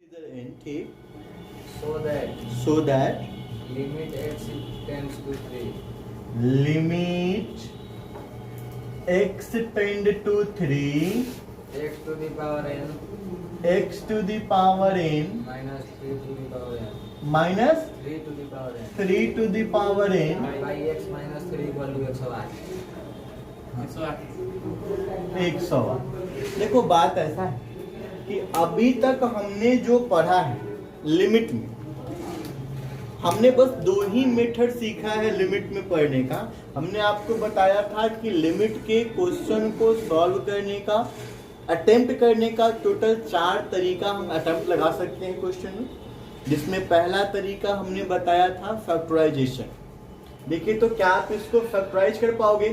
इधर n ठीक so that limit x tends to 3 limit x tend to 3 x to the power n x to the power n minus 3 to the power n minus 3 to the power n 3 to the power n by x minus 3 equal to 108 100। देखो बात ऐसा है कि अभी तक हमने जो पढ़ा है लिमिट में, हमने बस दो ही मेथड सीखा है लिमिट में पढ़ने का। हमने आपको बताया था कि लिमिट के क्वेश्चन को सॉल्व करने का, अटेम्प्ट करने का टोटल 4 तरीका हम अटेम्प्ट लगा सकते हैं क्वेश्चन में, जिसमें पहला तरीका हमने बताया था फैक्टराइजेशन। देखिए तो क्या आप इसको फैक्टराइज कर पाओगे?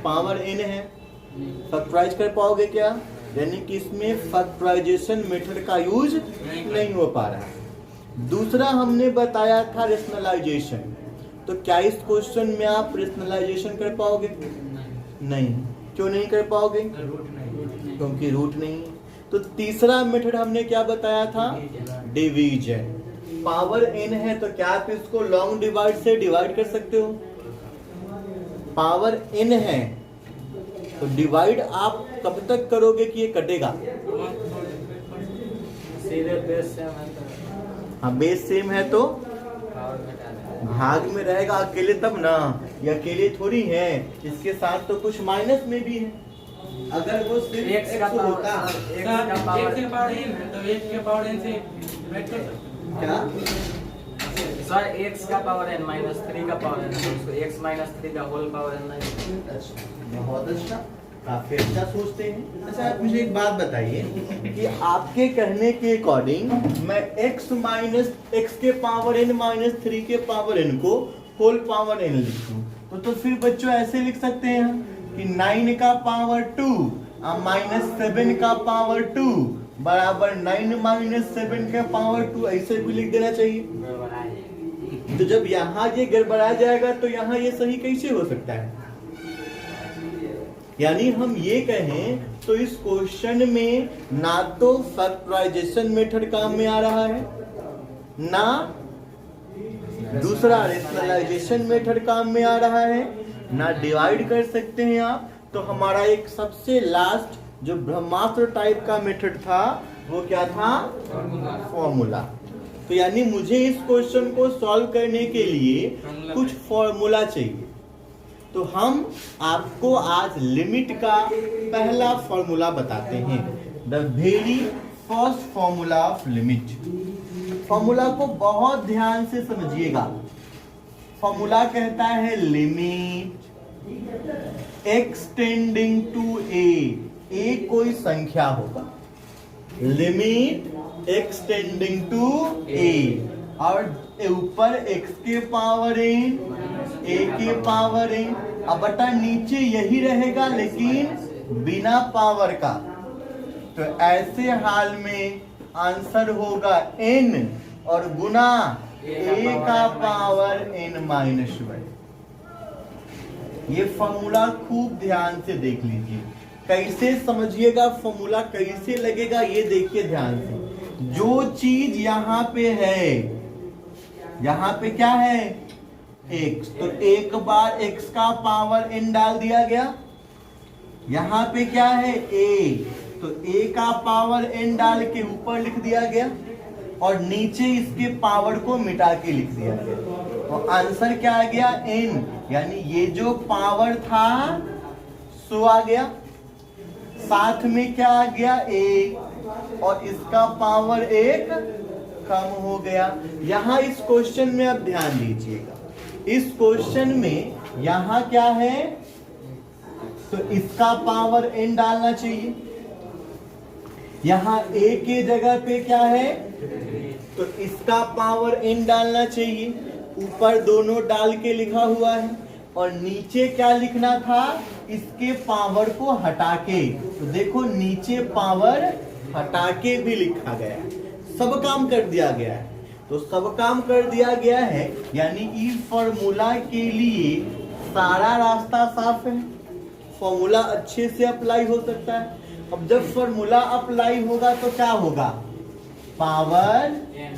पावर n है, फैक्टराइज कर पाओगे क्या? यानी कि इसमें फैक्टराइजेशन मेथड का यूज नहीं हो पा रहा है। दूसरा हमने बताया था रेशनलाइजेशन। तो क्या इस क्वेश्चन में आप रेशनलाइजेशन कर पाओगे? नहीं। क्यों नहीं कर पाओगे? क्योंकि रूट नहीं है। तो तीसरा मेथड हमने क्या बताया था? डिवीजन। पावर n है तो क्या आप इसको लॉन्ग डिवाइड से डिवाइड कर सकते हो? पावर n है तो डिवाइड आप कब तक करोगे कि ये कटेगा? सीधे बेस से हम हाँ, बेस सेम है तो पावर घटा देंगे भाग में रहेगा अकेले तब ना, ये अकेले थोड़ी है, इसके साथ तो कुछ माइनस में भी है। अगर वो सिर्फ x का x होता क्या? सर x का पावर n minus 3 का पावर n उसको x minus 3 का होल पावर n बहुत अच्छा, काफी अच्छा सोचते हैं। अच्छा आप मुझे एक बात बताइए कि आपके कहने के अकॉर्डिंग मैं x माइनस एक्स के पावर n माइनस 3 के पावर n को होल पावर n लिखूं तो फिर बच्चों ऐसे लिख सकते हैं कि 9 का पावर 2 माइनस 7 का पावर 2 बराबर 9 माइनस 7 का पावर 2, ऐसे भी लिख देना चाहिए। तो जब यहाँ ये गड़बड़ा जाएगा तो यहाँ ये सही कैसे हो सकता है? यानी हम ये कहें तो इस क्वेश्चन में ना तो फैक्टराइजेशन मेथड काम में आ रहा है, ना दूसरा रेशनलाइजेशन मेथड काम में आ रहा है, ना डिवाइड कर सकते हैं आप। तो हमारा एक सबसे लास्ट जो ब्रह्मास्त्र टाइप का मेथड था वो क्या था? फॉर्मूला। तो यानी मुझे इस क्वेश्चन को सॉल्व करने के लिए कुछ फॉर्मूला चाहिए। तो हम आपको आज लिमिट का पहला फॉर्मूला बताते हैं, the very first formula of limit. Formula को बहुत ध्यान से समझिएगा। फॉर्मूला कहता है लिमिट एक्स टेंडिंग टू ए कोई संख्या होगा, लिमिट एक्स टेंडिंग टू ए, और ऊपर x के पावर n a के पावर n, अब बटा नीचे यही रहेगा लेकिन बिना पावर का। तो ऐसे हाल में आंसर होगा n और गुना a का पावर n माइनस 1। ये फॉर्मूला खूब ध्यान से देख लीजिए, कैसे समझिएगा फॉर्मूला कैसे लगेगा ये देखिए ध्यान से। जो चीज यहाँ पे है, यहाँ पे क्या है? x, तो एक बार x का पावर n डाल दिया गया। यहाँ पे क्या है? a, तो a का पावर n डाल के ऊपर लिख दिया गया और नीचे इसके पावर को मिटा के लिख दिया गया। तो आंसर क्या आ गया? n, यानी ये जो पावर था सो आ गया, साथ में क्या आ गया? a, और इसका पावर 1 कम हो गया। यहाँ इस क्वेश्चन में अब ध्यान दीजिएगा, इस क्वेश्चन में यहाँ क्या है? तो इसका पावर n डालना चाहिए। यहाँ a के जगह पे क्या है? तो इसका पावर n डालना चाहिए। ऊपर दोनों डाल के लिखा हुआ है और नीचे क्या लिखना था? इसके पावर को हटा के। तो देखो नीचे पावर हटा के भी लिखा गया है, सब काम कर दिया गया है। तो सब काम कर दिया गया है यानी इस फॉर्मूला के लिए सारा रास्ता साफ है, फॉर्मूला अच्छे से अप्लाई हो सकता है। अब जब फॉर्मूला अप्लाई होगा तो क्या होगा? पावर, n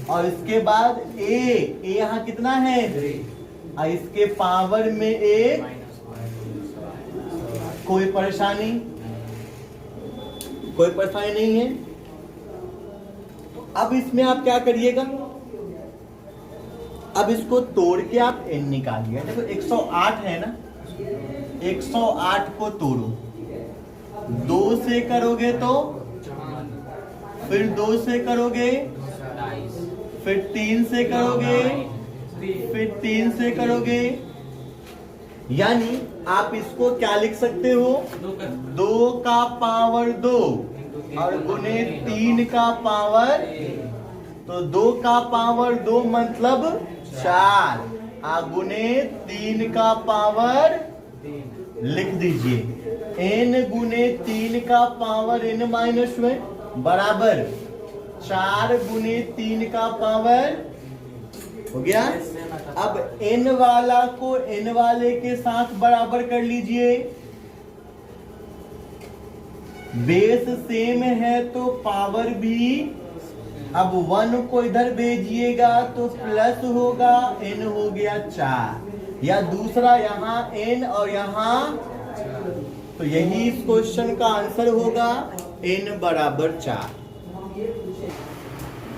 और इसके बाद ए यहाँ कितना है, 3 और इसके पावर में एक, माइनस कोई परेशानी, कोई परेशानी नहीं है। अब इसमें आप क्या करिएगा, अब इसको तोड़ के आप n निकालिए। देखो 108 है ना, 108 को तोड़ो, 2 से करोगे तो, फिर 2 से करोगे, फिर 3 से करोगे, फिर 3 से करोगे, यानी आप इसको क्या लिख सकते हो, 2 का पावर 2 और गुने 3 का पावर, तो 2 का पावर 2 मतलब 4, गुने 3 का पावर लिख दीजिए, n गुने 3 का पावर n माइनस में बराबर 4 गुने 3 का पावर हो गया। अब n वाला को n वाले के साथ बराबर कर लीजिए, बेस सेम है तो पावर भी, अब 1 को इधर भेजिएगा तो प्लस होगा, n हो गया 4, या दूसरा यहाँ n और यहाँ, तो यही इस क्वेश्चन का आंसर होगा, n बराबर 4।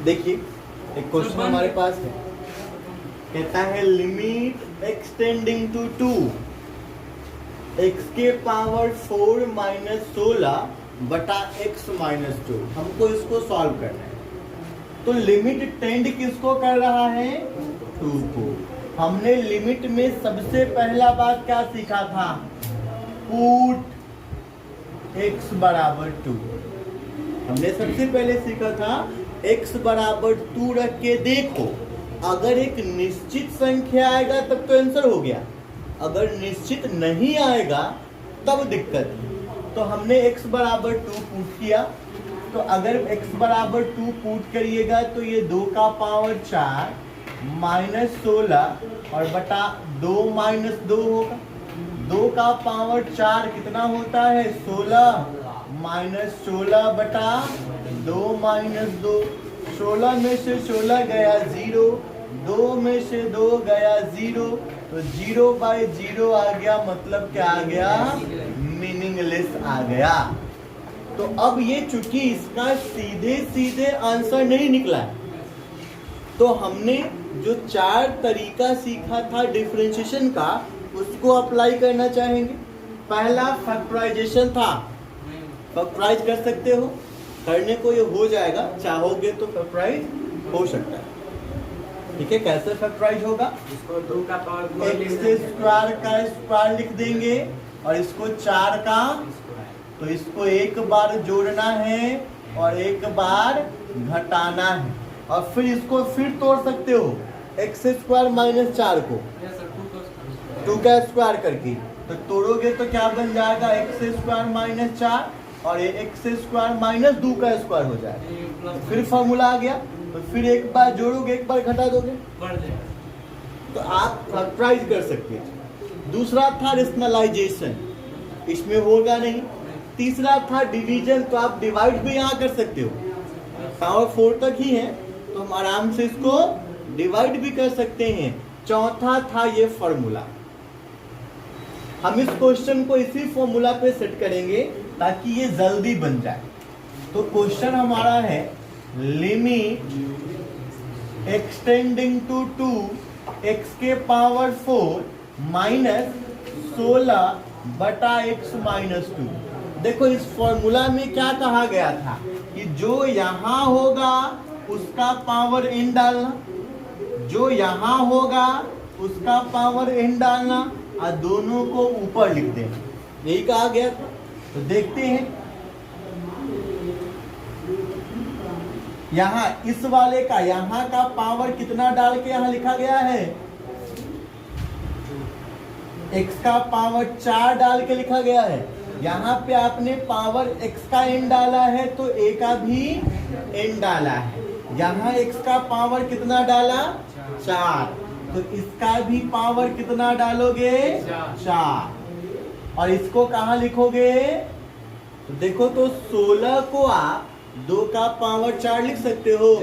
देखिए एक क्वेश्चन हमारे पास है, कहता है लिमिट एक्सटेंडिंग टू 2 x के पावर 4 माइनस 16 बटा x माइनस 2, हमको इसको सॉल्व करना है। तो लिमिट टेंड किसको कर रहा है, 2 को। हमने लिमिट में सबसे पहला बात क्या सीखा था, पुट x बराबर 2। हमने सबसे पहले सीखा था x बराबर 2 रख के देखो, अगर एक निश्चित संख्या आएगा तब तो आंसर हो गया, अगर निश्चित नहीं आएगा तब दिक्कत है। तो हमने x बराबर 2 पुट किया, तो अगर x बराबर 2 पुट करिएगा तो ये 2 का पावर 4 माइनस 16 और बटा 2 माइनस 2 होगा। 2 का पावर 4 कितना होता है, 16 माइनस 16 बटा 2 माइनस 2, 16 में से 16 गया 0, 2 में से 2 गया 0, तो 0 बाई 0 आ गया, मतलब क्या आ गया, मीनिंगलेस आ गया। तो अब ये चूंकि इसका सीधे सीधे आंसर नहीं निकला है, तो हमने जो 4 तरीका सीखा था डिफरेंशिएशन का, उसको अप्लाई करना चाहेंगे। पहला फैक्टराइजेशन था, फैक्टराइज कर सकते हो, करने को ये हो जाएगा, चाहोगे तो फैक्टराइज हो सकता है। ठीक है, कैसे फैक्टराइज होगा, इसको 2 का पावर 2 x स्क्वायर का स्क्वायर लिख देंगे और इसको 4 का, तो इसको एक बार जोड़ना है और एक बार घटाना है, और फिर इसको फिर तोड़ सकते हो, x स्क्वायर माइनस 4 को 2 का स्क्वायर करके, तो तोड़ोगे तो क्या बन जाएगा, x स्क्वायर माइनस 4 और ये x स्क्वायर माइनस 2 का स्क्वायर हो जाएगा। तो फिर फॉर्मूला आ गया, तो फिर एक बार जोड़ोगे एक बार घटा दोगे, तो आप फैक्टराइज कर सकते हैं। दूसरा था रेशनलाइजेशन, इसमें होगा नहीं। तीसरा था डिवीजन, तो आप डिवाइड भी यहाँ कर सकते हो, पावर 4 तक ही है तो हम आराम से इसको डिवाइड भी कर सकते हैं। चौथा था ये फॉर्मूला, हम इस क्वेश्चन को इसी फॉर्मूला पे सेट करेंगे ताकि ये जल्दी बन जाए। तो क्वेश्चन हमारा है लिमिट एक्सटेंडिंग टू 2 x के पावर 4 माइनस 16 बटा x माइनस 2। देखो इस फॉर्मूला में क्या कहा गया था कि जो यहाँ होगा उसका पावर n डालना, जो यहाँ होगा उसका पावर n डालना, और दोनों को ऊपर लिख देना, यही कहा गया था। तो देखते हैं, यहाँ इस वाले का यहाँ का पावर कितना डाल के यहाँ लिखा गया है, x का पावर 4 डाल के लिखा गया है। यहाँ पे आपने पावर x का n डाला है तो a का भी n डाला है। यहाँ x का पावर कितना डाला, 4, तो इसका भी पावर कितना डालोगे, 4, और इसको कहाँ लिखोगे, तो देखो तो 16 को आप 2 का पावर 4 लिख सकते हो,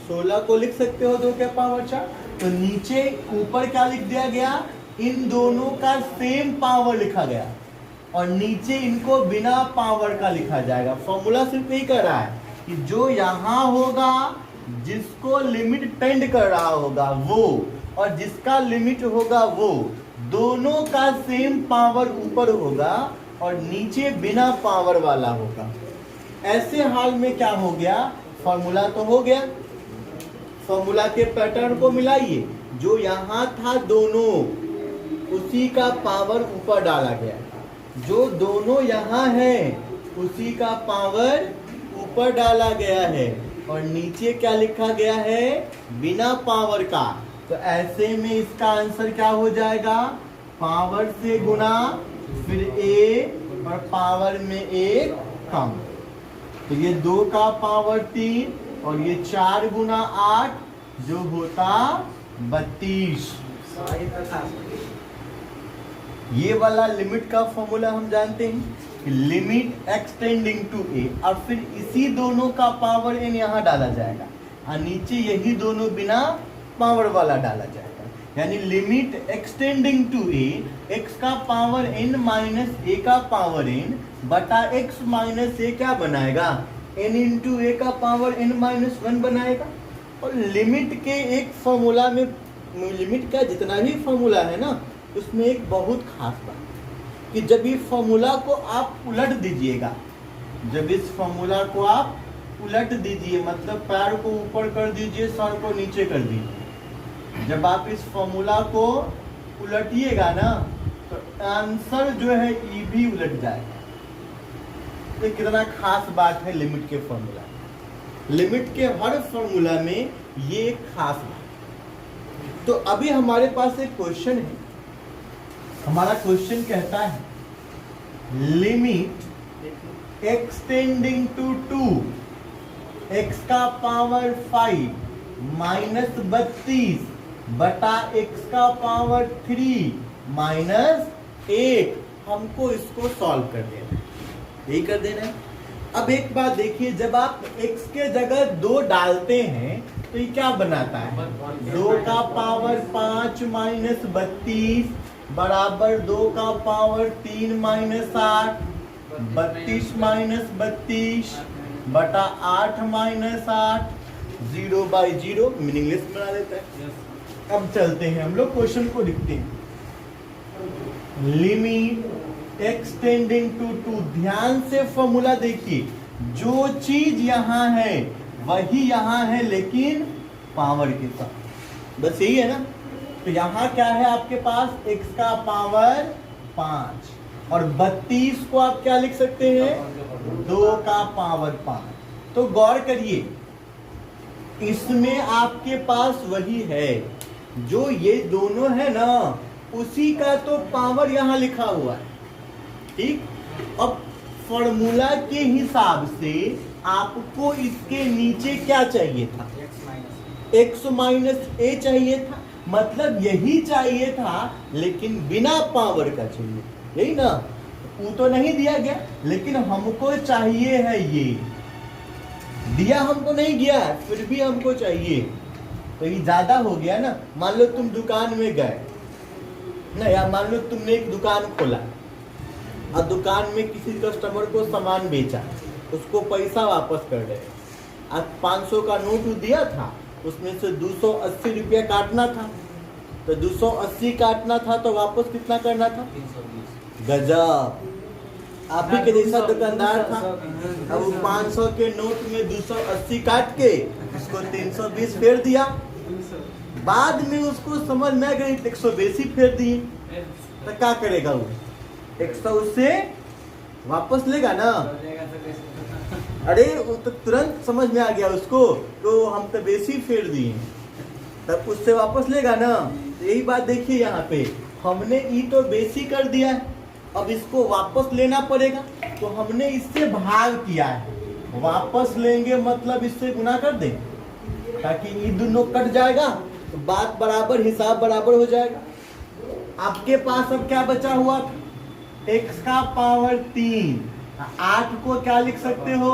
16 को लिख सकते हो 2 का पावर 4। तो नीचे ऊपर क्या लिख दिया गया, इन दोनों का सेम पावर लिखा गया और नीचे इनको बिना पावर का लिखा जाएगा। फॉर्मूला सिर्फ यही कर रहा है कि जो यहाँ होगा, जिसको लिमिट टेंड कर रहा होगा वो, और जिसका लिमिट होगा वो, दोनों का सेम पावर ऊपर होगा और नीचे बिना पावर वाला होगा। ऐसे हाल में क्या हो गया, फॉर्मूला तो हो गया, फॉर्मूला के पैटर्न को मिलाइए, जो यहाँ था दोनों उसी का पावर ऊपर डाला गया, जो दोनों यहाँ है उसी का पावर ऊपर डाला गया है और नीचे क्या लिखा गया है, बिना पावर का। तो ऐसे में इसका आंसर क्या हो जाएगा, पावर से गुना फिर a और पावर में 1 कम। तो ये 2 का पावर 3 और ये 4 गुना 8 जो होता 32। ये वाला लिमिट का फॉर्मूला हम जानते हैं कि लिमिट एक्सटेंडिंग टू a, और फिर इसी दोनों का पावर n यहाँ डाला जाएगा और नीचे यही दोनों बिना पावर वाला डाला जाएगा। यानी limit x tending to a, x का पावर n माइनस a का पावर n बटा x माइनस a क्या बनाएगा, n इंटू a का पावर n माइनस 1 बनाएगा। और लिमिट के एक फॉर्मूला में, लिमिट का जितना भी फॉर्मूला है ना, उसमें एक बहुत खास बात कि जब इस फॉर्मूला को आप उलट दीजिएगा, जब इस फॉर्मूला को आप उलट दीजिए, मतलब पैर को ऊपर कर दीजिए, सर को नीचे कर दीजिए, जब आप इस फॉर्मूला को उलटिएगा ना तो आंसर जो है ये भी उलट जाएगा। तो कितना खास बात है लिमिट के फॉर्मूला, लिमिट के हर फॉर्मूला में ये एक खास बात। तो अभी हमारे पास एक क्वेश्चन है, हमारा क्वेश्चन कहता है लिमिट एक्सटेंडिंग टू 2 x का पावर 5 माइनस 32 बटा x का पावर 3 माइनस 8। हमको इसको सॉल्व कर देना है, यही कर देना है। अब एक बात देखिए, जब आप x के जगह 2 डालते हैं तो ये क्या बनाता है, 2 का पावर 5 माइनस 32 बराबर 2 का पावर 3 माइनस 8, 32 माइनस 32 बटा 8 माइनस 8, 0 बाई 0 मीनिंगलेस बना देता है। अब चलते हैं हम लोग क्वेश्चन को लिखते हैं। लिमिट एक्सटेंडिंग टू 2, ध्यान से फॉर्मूला देखिए, जो चीज यहाँ है वही यहाँ है लेकिन पावर के साथ, बस यही है ना। तो यहाँ क्या है आपके पास, x का पावर 5 और 32 को आप क्या लिख सकते हैं, 2 का पावर 5। तो गौर करिए, इसमें आपके पास वही है, जो ये दोनों है ना उसी का तो पावर यहाँ लिखा हुआ है, ठीक। अब फॉर्मूला के हिसाब से आपको इसके नीचे क्या चाहिए था, x माइनस a चाहिए था, मतलब यही चाहिए था लेकिन बिना पावर का चाहिए, यही ना। वो तो नहीं दिया गया लेकिन हमको चाहिए है, ये दिया हमको नहीं गया है फिर भी हमको चाहिए, तो ये ज्यादा हो गया ना। मान लो तुम दुकान में गए ना, या मान लो तुमने एक दुकान खोला और दुकान में किसी कस्टमर को सामान बेचा, उसको पैसा वापस कर रहे, आज 500 का नोट दिया था, उसमें से 280 रुपया काटना था, तो 280 काटना था तो वापस कितना करना था, 320। गजब, आप ही के जैसा दुकानदार था। अब 500 के नोट में 280 काट के उसको 320 फेर दिया, बाद में उसको समझ में आ गई 120 ही फेर दिए, तो क्या करेगा वो, 100 उससे वापस लेगा ना। अरे वो तो तुरंत समझ में आ गया उसको, तो हम तो बेसी फेर दिए, तब उससे वापस लेगा ना। तो यही बात देखिए, यहाँ पे हमने ई तो बेसी कर दिया है, अब इसको वापस लेना पड़ेगा, तो हमने इससे भाग किया है, वापस लेंगे मतलब इससे गुना कर दें ताकि ये दोनों कट जाएगा, तो बात बराबर, हिसाब बराबर हो जाएगा। आपके पास अब क्या बचा हुआ, x का पावर 3, 8 को क्या लिख सकते हो,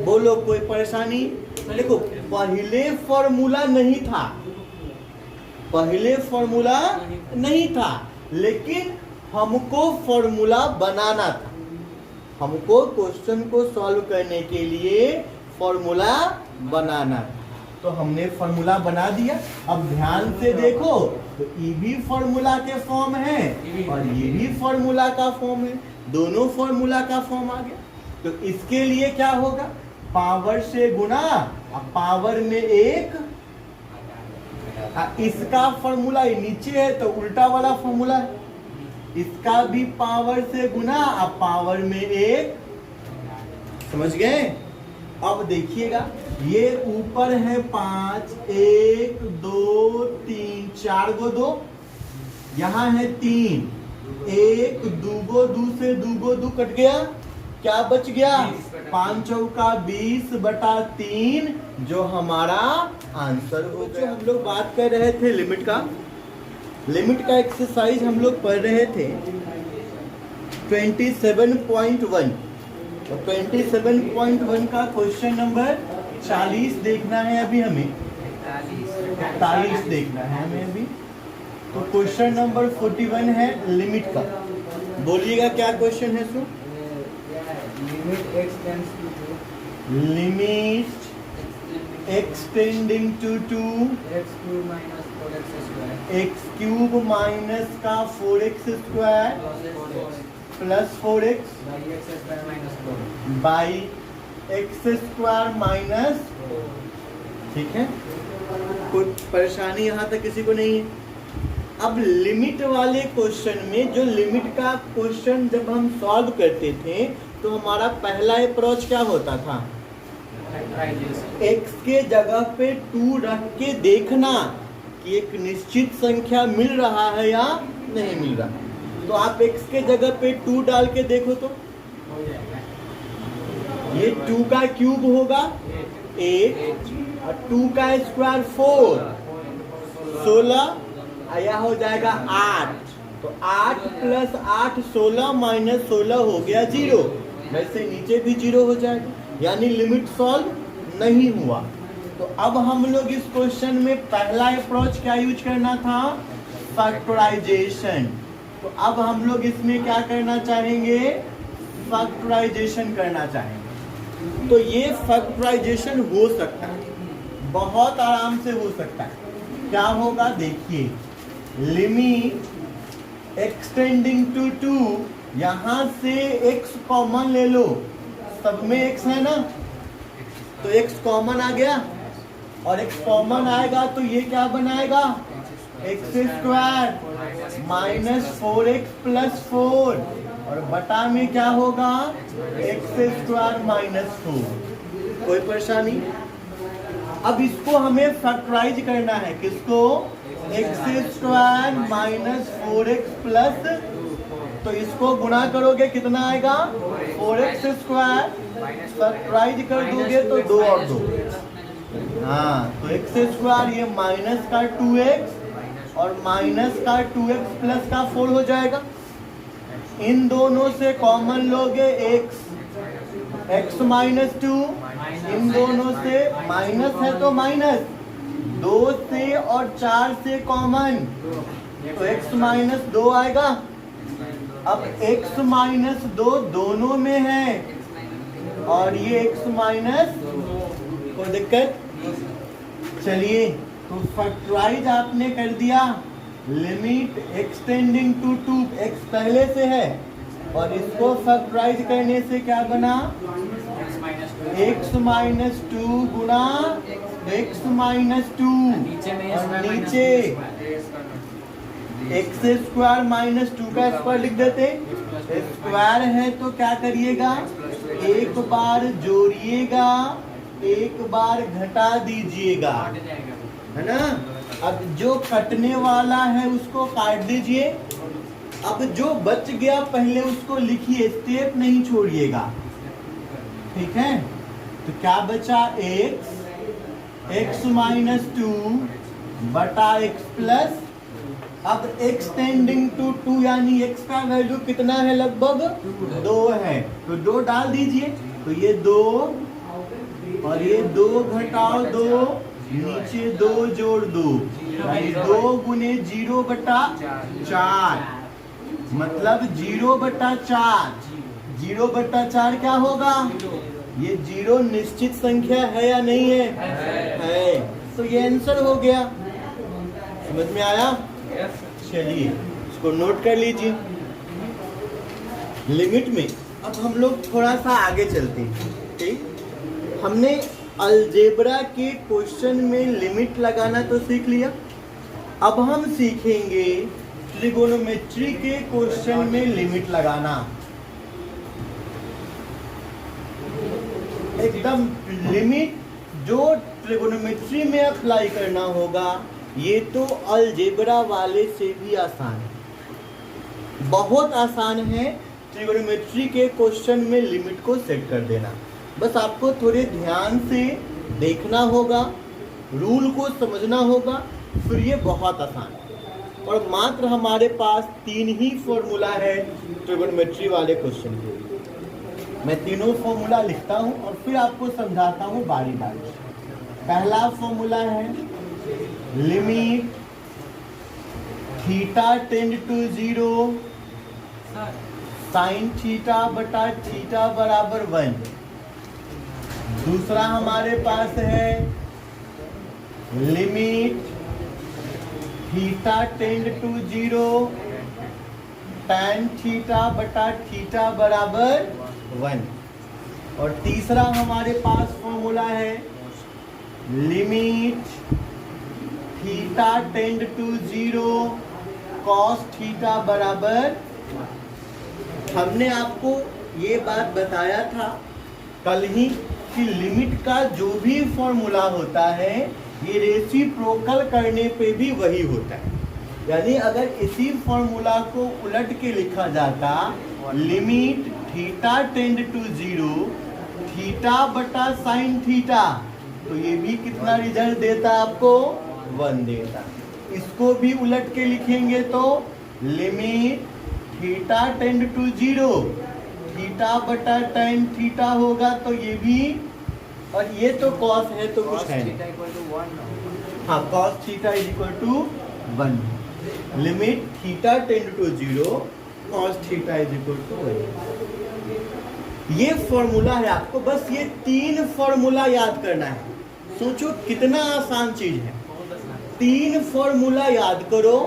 बोलो कोई परेशानी? देखो पहले फॉर्मूला नहीं था, पहले फॉर्मूला नहीं था, लेकिन हमको फॉर्मूला बनाना था। हमको क्वेश्चन को सॉल्व करने के लिए फॉर्मूला बनाना था, तो हमने फॉर्मूला बना दिया। अब ध्यान से देखो, तो ये भी फॉर्मूला के फॉर्म है और ये भी फॉर्मूला का फॉर्म है, दोनों फॉर्मूला का फॉर्म आ गया। तो इसके लिए क्या होगा? पावर से गुना, अब पावर में एक, इसका फॉर्मूला नीचे है तो उल्टा वाला फॉर्मूला है, इसका भी पावर से गुना, अब पावर में एक। समझ गए? अब देखिएगा, ये ऊपर है 5, 1 2 3, 4 गो 2, यहाँ है 3, 1 2 गो 2 से 2 गो 2 कट गया, क्या बच गया? 5 चौका 20/3, जो हमारा आंसर हो गया। हम लोग बात कर रहे थे लिमिट का, लिमिट का एक्सरसाइज हम लोग पढ़ रहे थे 27.1, तो 27.1 का क्वेश्चन नंबर 40 देखना है अभी हमें, 41 देखना है हमें अभी। तो क्वेश्चन नंबर 41 है लिमिट का। बोलिएगा क्या क्वेश्चन है? So limit x tends to 2, limit x tending to 2 x cube minus 4x square, x cube minus का 4x square plus 4x by x square minus 4, by x square minus. ठीक है, कोई परेशानी यहाँ तक किसी को नहीं है? अब लिमिट वाले क्वेश्चन में, जो लिमिट का क्वेश्चन जब हम सॉल्व करते थे, तो हमारा पहला अप्रोच क्या होता था? x के जगह पे 2 रख के देखना कि एक निश्चित संख्या मिल रहा है या नहीं मिल रहा। तो आप x के जगह पे 2 डाल के देखो, तो ये 2 का क्यूब होगा 8 और 2 का स्क्वायर 4, 16, यह हो जाएगा 8। तो 8 प्लस 8 16 माइनस 16 हो गया 0, वैसे नीचे भी 0 हो जाएगा, यानी लिमिट सॉल्व नहीं हुआ। तो अब हम लोग इस क्वेश्चन में पहला अप्रोच क्या यूज करना था? फैक्टराइजेशन। तो अब हम लोग इसमें क्या करना चाहेंगे? फैक्टराइजेशन करना चाहेंगे। तो ये फैक्टराइजेशन हो सकता है, बहुत आराम से हो सकता है। क्या होगा देखिए, लिमिट एक्सटेंडिंग टू 2, यहां से x कॉमन ले लो, सब में x है ना, तो x कॉमन आ गया, और x कॉमन आएगा तो ये क्या बनाएगा? x square minus 4x plus 4, और बटा में क्या होगा? x square minus 4। कोई परेशानी? अब इसको हमें फैक्टराइज करना है, किसको? x square minus 4x plus, तो इसको गुणा करोगे कितना आएगा? 4x स्क्वायर, फैक्टराइज कर दोगे तो 2 और 2, हाँ, तो x स्क्वायर ये माइनस का 2x और माइनस का 2x प्लस का 4 हो जाएगा। इन दोनों से कॉमन लोगे x माइनस 2, इन दोनों से माइनस है तो माइनस, 2 से और 4 से कॉमन, तो x माइनस 2 आएगा। अब x माइनस 2 दोनों में है, और ये x माइनस, कोई दिक्कत? चलिए, तो फैक्टराइज आपने कर दिया, लिमिट एक्सटेंडिंग टू 2, x पहले से है, और इसको फैक्टराइज करने से क्या बना? x माइनस 2 गुना x माइनस 2, और नीचे x स्क्वायर माइनस 2 का स्क्वायर लिख देते, स्क्वायर है तो क्या करिएगा? एक बार जोड़िएगा, एक बार घटा दीजिएगा, है ना। अब जो कटने वाला है उसको काट दीजिए। अब जो बच गया पहले उसको लिखिए, स्टेप नहीं छोड़िएगा, ठीक है। तो क्या बचा? x माइनस 2 बटा x प्लस, अब एक्सटेंडिंग टू 2, यानी x का वैल्यू कितना है? लगभग 2 है, तो 2 डाल दीजिए, तो ये 2 और ये 2 घटाओ 2, नीचे 2 जोड़ 2, यानी 2 गुने 0/4, मतलब 0/4। 0/4 क्या होगा? ये 0 निश्चित संख्या है या नहीं है? है। तो ये आंसर हो गया। समझ में आया? चलिए इसको नोट कर लीजिए। लिमिट में अब हम लोग थोड़ा सा आगे चलते हैं। ठीक, हमने अलजेब्रा के क्वेश्चन में लिमिट लगाना तो सीख लिया। अब हम सीखेंगे ट्रिगोनोमेट्री के क्वेश्चन में लिमिट लगाना। एकदम लिमिट जो ट्रिगोनोमेट्री में अप्लाई करना होगा, ये तो अलजेब्रा वाले से भी आसान है, बहुत आसान है ट्रिगोनोमेट्री के क्वेश्चन में लिमिट को सेट कर देना। बस आपको थोड़े ध्यान से देखना होगा, रूल को समझना होगा, फिर ये बहुत आसान है। और मात्र हमारे पास 3 ही फॉर्मूला है ट्रिगोनोमेट्री वाले क्वेश्चन के लिए। मैं तीनों फॉर्मूला लिखता हूँ और फिर आपको समझाता हूँ बारी बारी। पहला फॉर्मूला है limit theta tend to 0 sine theta बटा थीटा बराबर 1। दूसरा हमारे पास है limit theta tend to 0 tan theta बटा थीटा बराबर 1। और तीसरा हमारे पास फॉर्मूला है limit theta tend to 0 cos theta बराबर। हमने आपको ये बात बताया था कल ही कि लिमिट का जो भी फॉर्मूला होता है ये रेसिप्रोकल करने पे भी वही होता है। यानी अगर इसी फॉर्मूला को उलट के लिखा जाता limit theta tend to 0 theta बटा साइन थीटा, तो ये भी कितना रिजल्ट देता आपको? 1 देता। इसको भी उलट के लिखेंगे तो limit theta tend to 0 theta बटा tan थीटा होगा, तो ये भी, और ये तो cos है तो कुछ है नहीं। हाँ, cos theta is equal to 1। Limit theta tend to 0 cos theta is equal to 1। ये फॉर्मूला है, आपको बस ये 3 फॉर्मूला याद करना है। सोचो कितना आसान चीज है। 3 फॉर्मूला याद करो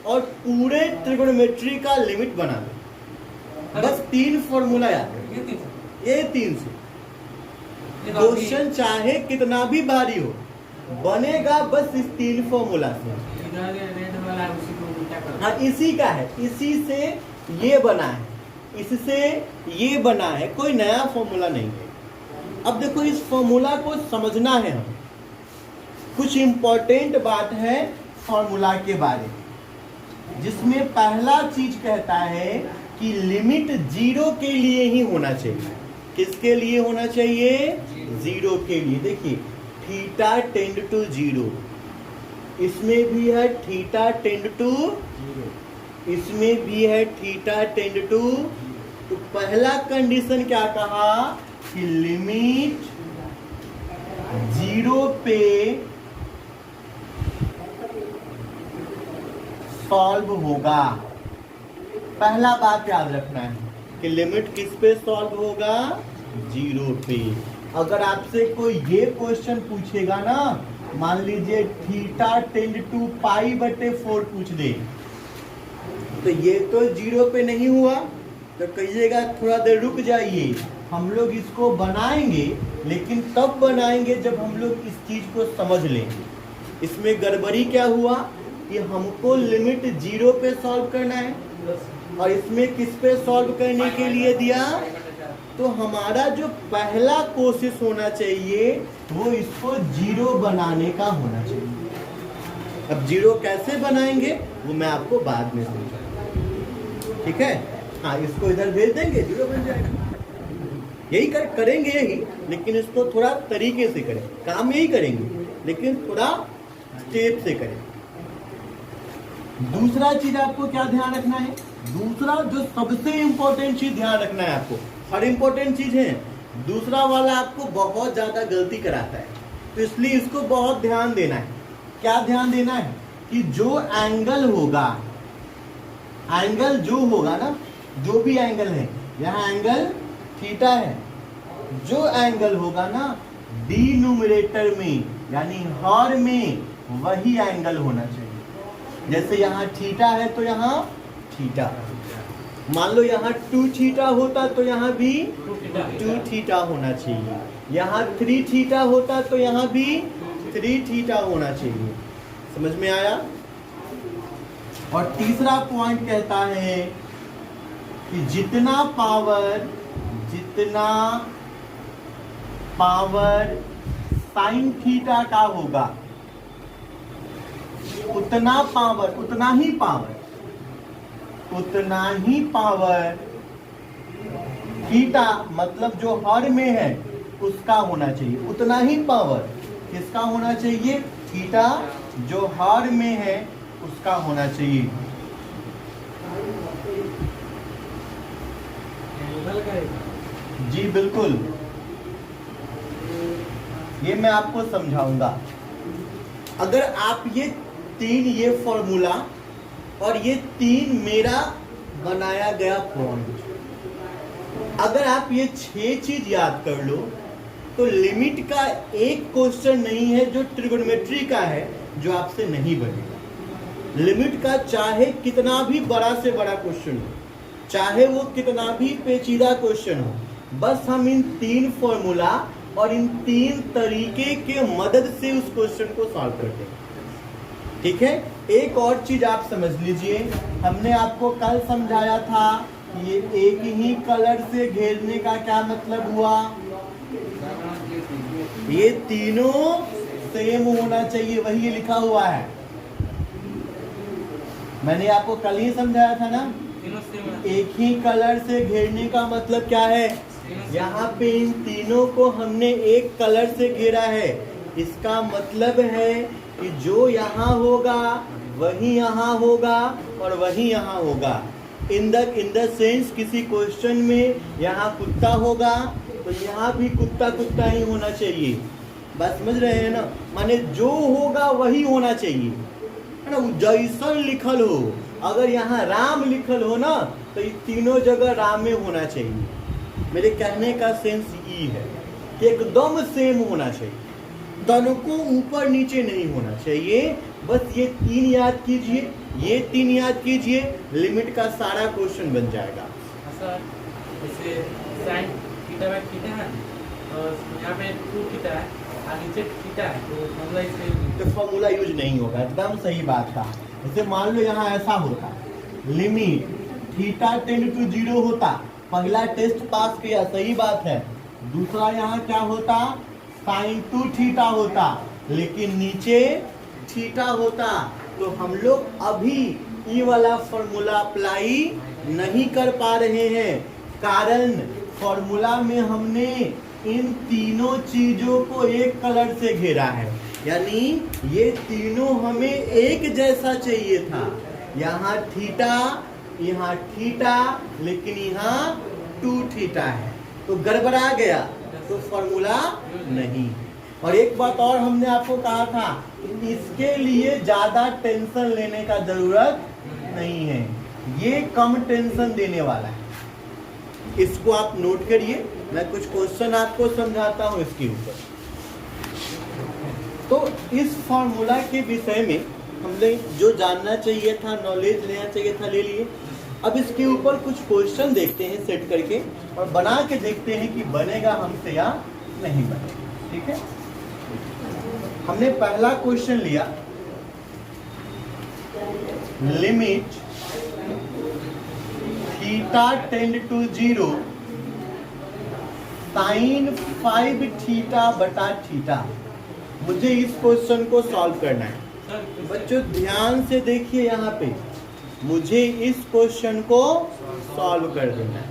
और पूरे ट्रिगोनोमेट्री का लिमिट बना दो। बस 3 फॉर्मूला याद करो। ये 3 से क्वेश्चन चाहे कितना भी भारी हो बनेगा बस इस 3 फॉर्मूला से। हाँ, इसी का है, इसी से ये बना है, इससे ये बना है, कोई नया फॉर्मूला नहीं है। अब देखो इस फॉर्मूला को समझना है हम। कुछ इंपॉर्टेंट बात है फॉर्मूला के बारे में, जिसमें पहला चीज कहता है कि लिमिट 0 के लिए ही होना चाहिए। किसके लिए होना चाहिए? 0 के लिए। देखिए थीटा टेंड टू 0, इसमें भी है थीटा टेंड टू 0, इसमें भी है थीटा टेंड टू। तो पहला कंडीशन क्या कहा कि लिमिट 0 पे सॉल्व होगा। पहला बात याद रखना है कि लिमिट किस पे सॉल्व होगा? 0 पे। अगर आपसे कोई ये क्वेश्चन पूछेगा ना, मान लीजिए थीटा टेंड टू पाई बटे 4 पूछ दे, तो ये तो 0 पे नहीं हुआ, तो कहिएगा थोड़ा देर रुक जाइए, हम लोग इसको बनाएंगे, लेकिन तब बनाएंगे जब हम लोग इस चीज को समझ लेंगे। इसमें गड़बड़ी क्या हुआ कि हमको लिमिट 0 पे सॉल्व करना है और इसमें किस पे सॉल्व करने के लिए दिया? तो हमारा जो पहला कोशिश होना चाहिए वो इसको 0 बनाने का होना चाहिए। अब 0 कैसे बनाएंगे वो मैं आपको बाद में समझाऊंगा, ठीक है? हाँ, इसको इधर भेज देंगे, 0 बन जाएगा। यही करेंगे यही, लेकिन इसको थोड़ा तरीके से करें। काम यही करेंगे लेकिन थोड़ा स्टेप से करें। दूसरा चीज आपको क्या ध्यान रखना है? दूसरा जो सबसे इंपॉर्टेंट चीज ध्यान रखना है आपको, हर इंपॉर्टेंट चीज है, दूसरा वाला आपको बहुत ज्यादा गलती कराता है, तो इसलिए इसको बहुत ध्यान देना है। क्या ध्यान देना है कि जो एंगल होगा, एंगल जो होगा ना, जो भी एंगल है, यहाँ एंगल थीटा है, जो एंगल होगा ना डिनोमिनेटर में यानी हर में वही एंगल होना चाहिए। जैसे यहाँ थीटा है तो यहाँ थीटा, मान लो यहाँ 2 थीटा होता तो यहाँ भी 2 थीटा होना चाहिए, यहाँ 3 थीटा होता तो यहाँ भी 3 थीटा होना चाहिए। समझ में आया? और तीसरा पॉइंट कहता है कि जितना पावर साइन थीटा का होगा उतना ही पावर थीटा मतलब जो हर में है उसका होना चाहिए। उतना ही पावर किसका होना चाहिए? थीटा जो हर में है उसका होना चाहिए। जी बिल्कुल, ये मैं आपको समझाऊंगा। अगर आप ये फॉर्मूला और ये 3 मेरा बनाया गया पॉइंट, अगर आप ये 6 चीज याद कर लो तो लिमिट का एक क्वेश्चन नहीं है जो ट्रिगोनोमेट्री का है जो आपसे नहीं बनेगा। लिमिट का चाहे कितना भी बड़ा से बड़ा क्वेश्चन हो, चाहे वो कितना भी पेचीदा क्वेश्चन हो, बस हम इन 3 फॉर्मूला और इन 3 तरीके के मदद से उस क्वेश्चन को सॉल्व करते हैं। ठीक है? एक और चीज आप समझ लीजिए, हमने आपको कल समझाया था ये एक ही कलर से घेरने का क्या मतलब हुआ? ये तीनों सेम होना चाहिए, वही लिखा हुआ है। मैंने आपको कल ही समझाया था ना, एक ही कलर से घेरने का मतलब क्या है? यहाँ पे इन तीनों को हमने एक कलर से घेरा है। इसका मतलब है कि जो यहाँ होगा वही यहाँ होगा और वही यहाँ होगा। इन द सेंस किसी क्वेश्चन में यहाँ कुत्ता होगा तो यहाँ भी कुत्ता ही होना चाहिए। बस समझ रहे हैं ना? माने जो होगा वही होना चाहिए, है ना? जैसा लिखल हो, अगर यहाँ राम लिखल हो ना तो ये तीनों जगह राम में होना चाहिए। मेरे कहने का सेंस ये है कि एकदम सेम होना चाहिए, दोनों को ऊपर नीचे नहीं होना चाहिए। बस ये 3 याद कीजिए, ये 3 याद कीजिए, लिमिट का सारा क्वेश्चन बन जाएगा। सर जैसे sin थीटा बाय थीटा है और यहाँ पे 2 थीटा है और नीचे थीटा है, तो फॉर्मूला इससे तो फॉर्मूला यूज नहीं होगा। एकदम सही बात था। जैसे मान लो यहाँ ऐसा होता, लिमिट थीटा टेंड टू 0 होता, पहला टेस्ट पास किया, सही बात है। दूसरा यहाँ क्या होता? साइन 2 थीटा होता, लेकिन नीचे थीटा होता। तो हम लोग अभी ये वाला फॉर्मूला अप्लाई नहीं कर पा रहे हैं, कारण फॉर्मूला में हमने इन तीनों चीजों को एक कलर से घेरा है, यानी ये तीनों हमें एक जैसा चाहिए था। यहाँ थीटा लेकिन यहाँ 2 थीटा है, तो गड़बड़ा गया, तो फॉर्मूला नहीं। और एक बात और हमने आपको कहा था, इसके लिए ज्यादा टेंशन लेने का जरूरत नहीं है, ये कम टेंशन देने वाला है। इसको आप नोट करिए, मैं कुछ क्वेश्चन आपको समझाता हूँ इसके ऊपर। तो इस फॉर्मूला के विषय में हमने जो जानना चाहिए था, नॉलेज लेना चाहिए था, ले लिए। अब इसके ऊपर कुछ क्वेश्चन देखते हैं सेट करके और बना के देखते हैं कि बनेगा हमसे या नहीं बनेगा। ठीक है? हमने पहला क्वेश्चन लिया, limit theta tend to 0 sine 5 theta बटा थीटा। मुझे इस क्वेश्चन को सॉल्व करना है। बच्चों ध्यान से देखिए, यहाँ पे मुझे इस क्वेश्चन को सॉल्व कर देना है।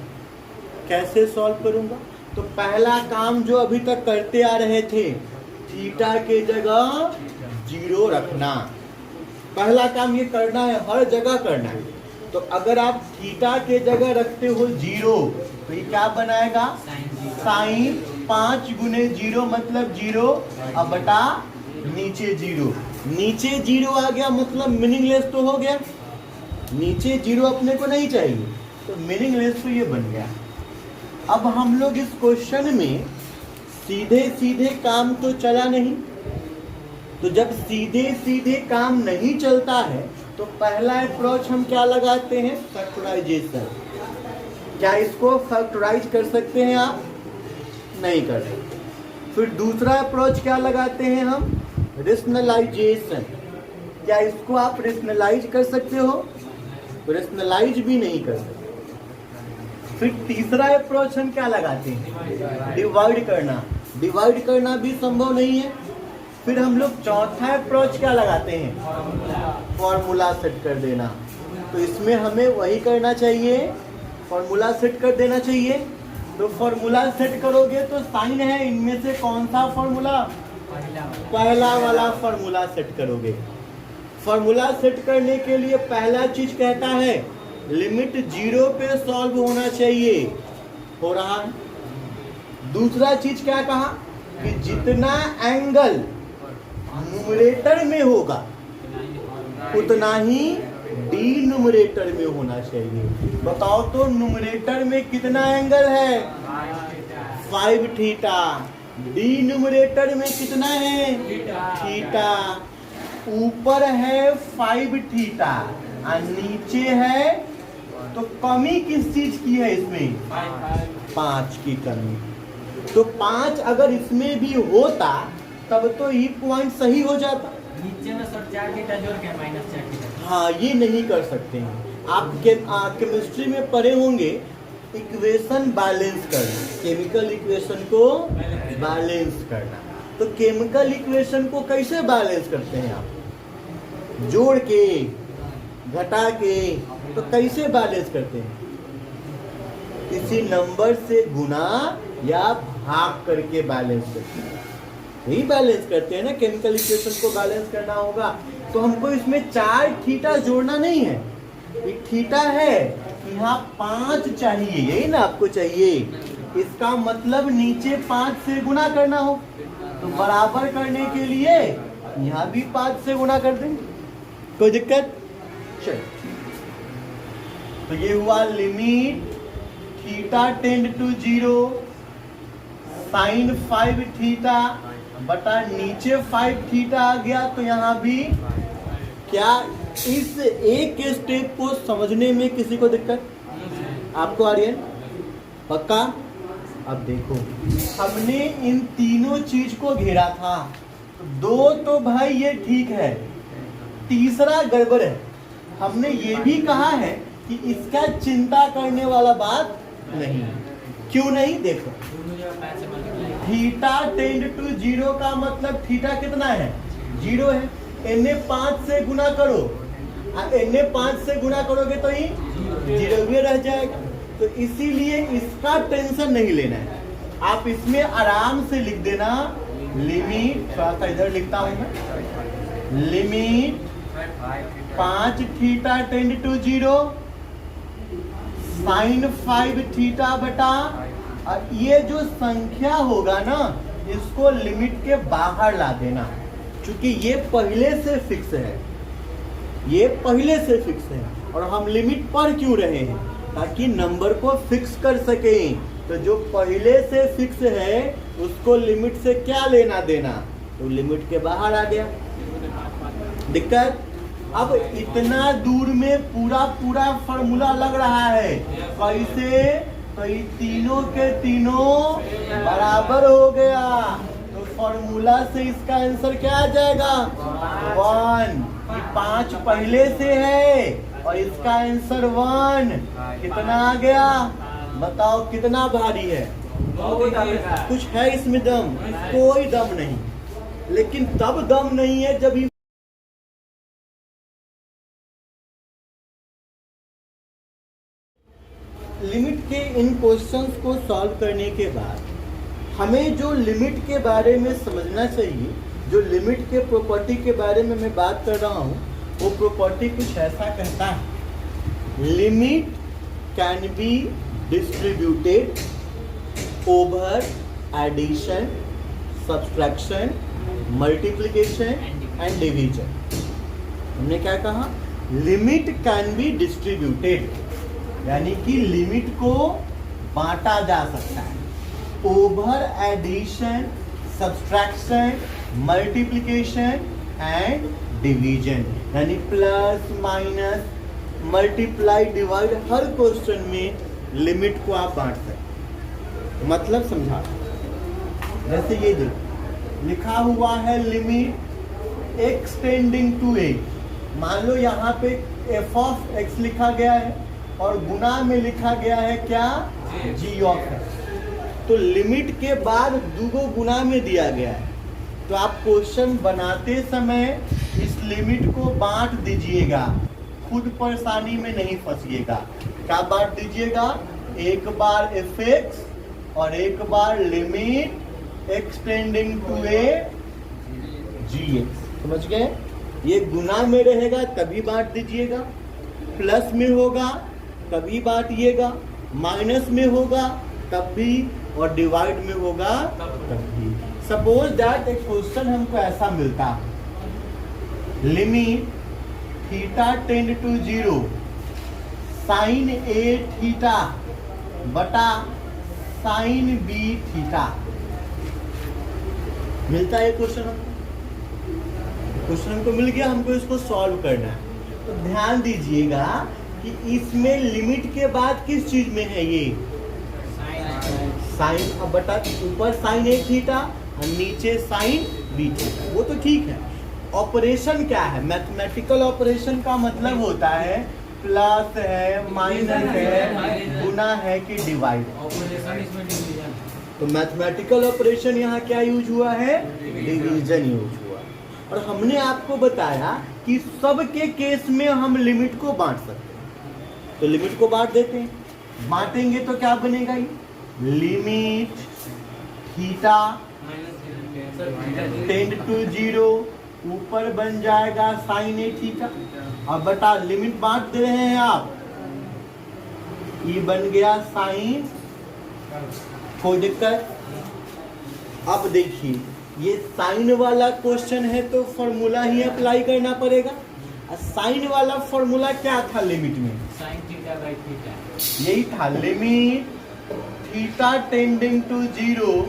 कैसे सॉल्व करूंगा? तो पहला काम जो अभी तक करते आ रहे थे, थीटा के जगह 0 रखना। पहला काम ये करना है, हर जगह करना है। तो अगर आप थीटा के जगह रखते हो 0 तो ये क्या बनाएगा? साइन 5 गुने 0 मतलब 0 अब बटा नीचे 0। नीचे 0 आ गया मतलब मीनिंगलेस तो हो गया, नीचे 0 अपने को नहीं चाहिए तो मीनिंगलेस तो ये बन गया। अब हम लोग इस क्वेश्चन में सीधे सीधे काम तो चला नहीं, तो जब सीधे सीधे काम नहीं चलता है तो पहला अप्रोच हम क्या लगाते हैं, फैक्टराइजेशन। क्या इसको फैक्टराइज कर सकते हैं आप? नहीं कर सकते। फिर दूसरा अप्रोच क्या लगाते हैं हम, रेशनलाइजेशन। क्या इसको आप रेशनलाइज कर सकते हो? रेशनलाइज भी नहीं कर सकते। फिर तीसरा अप्रोच हम क्या लगाते हैं, डिवाइड करना। डिवाइड करना भी संभव नहीं है। फिर हम लोग चौथा अप्रोच क्या लगाते हैं, फॉर्मूला सेट कर देना। तो इसमें हमें वही करना चाहिए, फॉर्मूला सेट कर देना चाहिए। तो फॉर्मूला सेट करोगे तो साइन है, इनमें से कौन सा फॉर्मूला, पहला वाला फॉर्मूला सेट करोगे। फॉर्मूला सेट करने के लिए पहला चीज कहता है लिमिट 0 पे सॉल्व होना चाहिए, हो रहा है। दूसरा चीज क्या कहा कि जितना एंगल न्यूमरेटर में होगा उतना ही डिनोमिनेटर में होना चाहिए। बताओ तो न्यूमरेटर में कितना एंगल है, 5 थीटा। डिनोमिनेटर में कितना है, थीटा। ऊपर है 5 थीटा और नीचे है, तो कमी किस चीज की है इसमें, 5 की कमी। तो 5 अगर इसमें भी होता तब तो ये पॉइंट सही हो जाता। नीचे में सर 4 थीटा जोड़ के माइनस 4 थीटा। हाँ, ये नहीं कर सकते हैं आप। केमिस्ट्री में पढ़े होंगे इक्वेशन बैलेंस करना, केमिकल इक्वेशन को बैलेंस करना। तो केमिकल इक्वेशन को कैसे बैलेंस करते हैं आप, जोड़ के घटा के, तो कैसे बैलेंस करते हैं, किसी नंबर से गुना या भाग करके बैलेंस करते हैं। यही बैलेंस करते हैं ना, केमिकल इक्वेशन को बैलेंस करना होगा। तो हमको इसमें 4 थीटा जोड़ना नहीं है, एक थीटा है, यहाँ 5 चाहिए, यही ना आपको चाहिए। इसका मतलब नीचे 5 से गुना करना हो, तो बराबर करने के लिए यहाँ भी 5 से गुना कर देंगे, कोई दिक्कत। चल, तो ये हुआ limit theta tend to 0 sine 5 theta बटा नीचे 5 थीटा आ गया। तो यहाँ भी क्या इस एक स्टेप को समझने में किसी को दिक्कत आपको आ रही है, पक्का? अब देखो, हमने इन तीनों चीज को घेरा था, 2 तो भाई ये ठीक है, तीसरा गड़बड़ है। हमने ये भी कहा है कि इसका चिंता करने वाला बात नहीं। क्यों नहीं, देखो थीटा टेंड टू 0 का मतलब थीटा कितना है, 0 है। इन्हें 5 से गुना करो, इन्हें 5 से गुना करोगे तो ही 0 भी रह जाएगा। तो इसीलिए इसका टेंशन नहीं लेना है। आप इसमें आराम से लिख देना लिमिट, थोड़ा सा इधर लिखता हूं मैं, limit 5 theta tend to 0 sine 5 theta बटा, और ये जो संख्या होगा ना इसको लिमिट के बाहर ला देना, क्योंकि ये पहले से फिक्स है, ये पहले से फिक्स है। और हम लिमिट पढ़ क्यों रहे हैं, ताकि नंबर को फिक्स कर सकें। तो जो पहले से फिक्स है उसको लिमिट से क्या लेना देना, तो लिमिट के बाहर आ गया, दिक्कत। अब इतना दूर में पूरा फॉर्मूला लग रहा है, कैसे, तो ये तीनों के तीनों बराबर हो गया। तो फॉर्मूला से इसका आंसर क्या आ जाएगा, 1। 5 पहले से है और इसका आंसर 1। कितना आ गया, बताओ कितना भारी है, कुछ है इसमें दम, कोई दम नहीं। लेकिन तब दम नहीं है जब लिमिट के इन क्वेश्चंस को सॉल्व करने के बाद हमें जो लिमिट के बारे में समझना चाहिए, जो लिमिट के प्रॉपर्टी के बारे में मैं बात कर रहा हूँ, वो प्रॉपर्टी कुछ ऐसा कहता है, limit can be distributed over addition, subtraction, multiplication and division. हमने क्या कहा? लिमिट कैन बी डिस्ट्रीब्यूटेड, यानी कि लिमिट को बांटा जा सकता है। Over addition, subtraction, multiplication and division, यानी प्लस माइनस मल्टीप्लाई डिवाइड, हर क्वेश्चन में लिमिट को आप बांट सकते। मतलब समझा, जैसे ये देखो लिखा हुआ है limit x tending to a। मान लो यहाँ पे f ऑफ x लिखा गया है और गुना में लिखा गया है क्या? g of x। तो लिमिट के बाद दुगो गुना में दिया गया है, तो आप क्वेश्चन बनाते समय इस लिमिट को बांट दीजिएगा, खुद परेशानी में नहीं फंसिएगा। क्या बांट दीजिएगा? एक बार fx और एक बार limit x tending to a gx। समझ गए? ये गुना में रहेगा तभी बांट दीजिएगा, प्लस में होगा तभी बांटिएगा, माइनस में होगा तब भी, और डिवाइड में होगा तब भी। सपोज दैट एक क्वेश्चन हमको ऐसा मिलता है, limit theta tend to 0 sine a theta बटा साइन b थीटा। मिलता है क्वेश्चन हमको, क्वेश्चन हमको मिल गया, हमको इसको सॉल्व करना है। तो ध्यान दीजिएगा कि इसमें लिमिट के बाद किस चीज में है? ये साइन, अब बटा ऊपर साइन a थीटा और नीचे साइन b थीटा, वो तो ठीक है। ऑपरेशन क्या है? मैथमेटिकल ऑपरेशन का मतलब होता है प्लस है, माइनस है, गुना है कि डिवाइड। तो मैथमेटिकल ऑपरेशन यहाँ क्या यूज हुआ है? डिवीजन यूज हुआ। और हमने आपको बताया कि सब के केस में हम लिमिट को बांट सकते हैं, तो लिमिट को बांट देते हैं। बांटेंगे तो क्या बनेगा? ये लिमिट थीटा टेंड टू 0 ऊपर बन जाएगा साइन ए थीटा, अब बटा लिमिट बांट दे रहे हैं आप, ये बन गया साइन। कोई दिक्कत? अब देखिए ये साइन वाला क्वेश्चन है तो फॉर्मूला ही अप्लाई करना पड़ेगा। साइन वाला फॉर्मूला क्या था लिमिट में? साइन थीटा बाई थीटा, यही था, limit theta tending to 0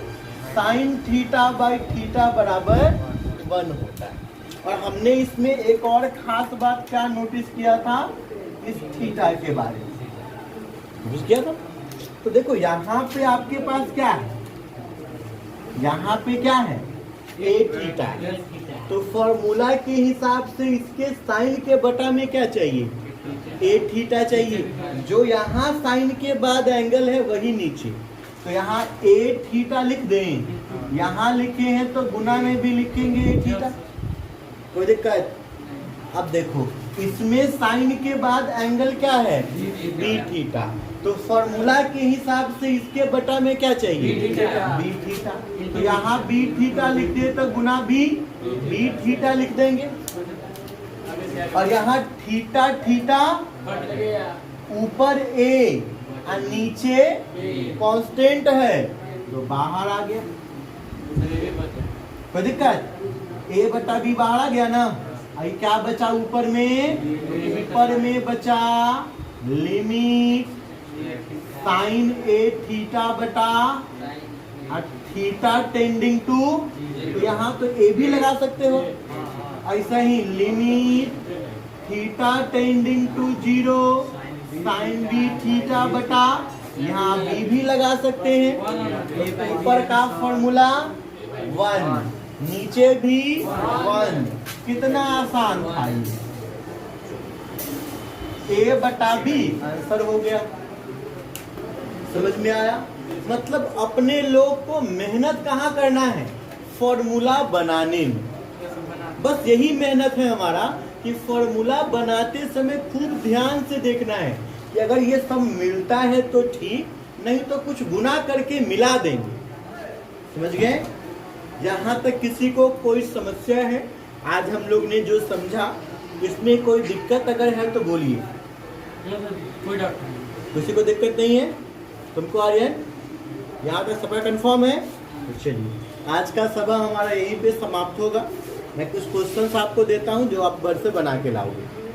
sine theta by theta बराबर 1 होता है। और हमने इसमें एक और खास बात क्या नोटिस किया था? इस थीटा के बारे में नोटिस किया था। तो देखो यहाँ पे आपके पास क्या है? यहाँ पे क्या है? a theta. तो फॉर्मूला के हिसाब से इसके साइन के बटा में क्या चाहिए? a थीटा चाहिए। जो यहाँ साइन के बाद एंगल है वही नीचे, तो यहाँ a थीटा लिख दें। यहाँ लिखे हैं तो गुना में भी लिखेंगे a थीटा, कोई दिक्कत? अब देखो इसमें साइन के बाद एंगल क्या है? b theta. तो फॉर्मूला के हिसाब से इसके बटा में क्या चाहिए? b theta. तो यहाँ b थीटा लिख दिए तो गुना b थीटा लिख देंगे। और यहाँ थीटा थीटा ऊपर a और नीचे कांस्टेंट है तो बाहर आ गया, कोई दिक्कत? a बटा b बाहर आ गया ना। अभी क्या बचा ऊपर में? ऊपर में बचा लिमिट साइन a थीटा बटा थीटा टेंडिंग टू, यहाँ तो a भी लगा सकते हो। ऐसा ही limit theta tending to 0 sine b theta बटा, यहाँ b भी लगा सकते हैं। ऊपर का फॉर्मूला 1, नीचे भी 1। कितना आसान था ये। a बटा b आंसर हो गया। समझ में आया? मतलब अपने लोग को मेहनत कहाँ करना है? फॉर्मूला बनाने में। बस यही मेहनत है हमारा कि फॉर्मूला बनाते समय खूब ध्यान से देखना है कि अगर ये सब मिलता है तो ठीक, नहीं तो कुछ गुना करके मिला देंगे। समझ गए? यहाँ तक किसी को कोई समस्या है? आज हम लोग ने जो समझा इसमें कोई दिक्कत अगर है तो बोलिए। कोई डाउट नहीं, किसी को दिक्कत नहीं है? तुमको आर्यन यहाँ तक सबका कंफर्म है? तो चलिए आज का सबक हमारा यहीं पे समाप्त होगा। मैं कुछ क्वेश्चंस आपको देता हूँ जो आप घर से बना के लाओगे।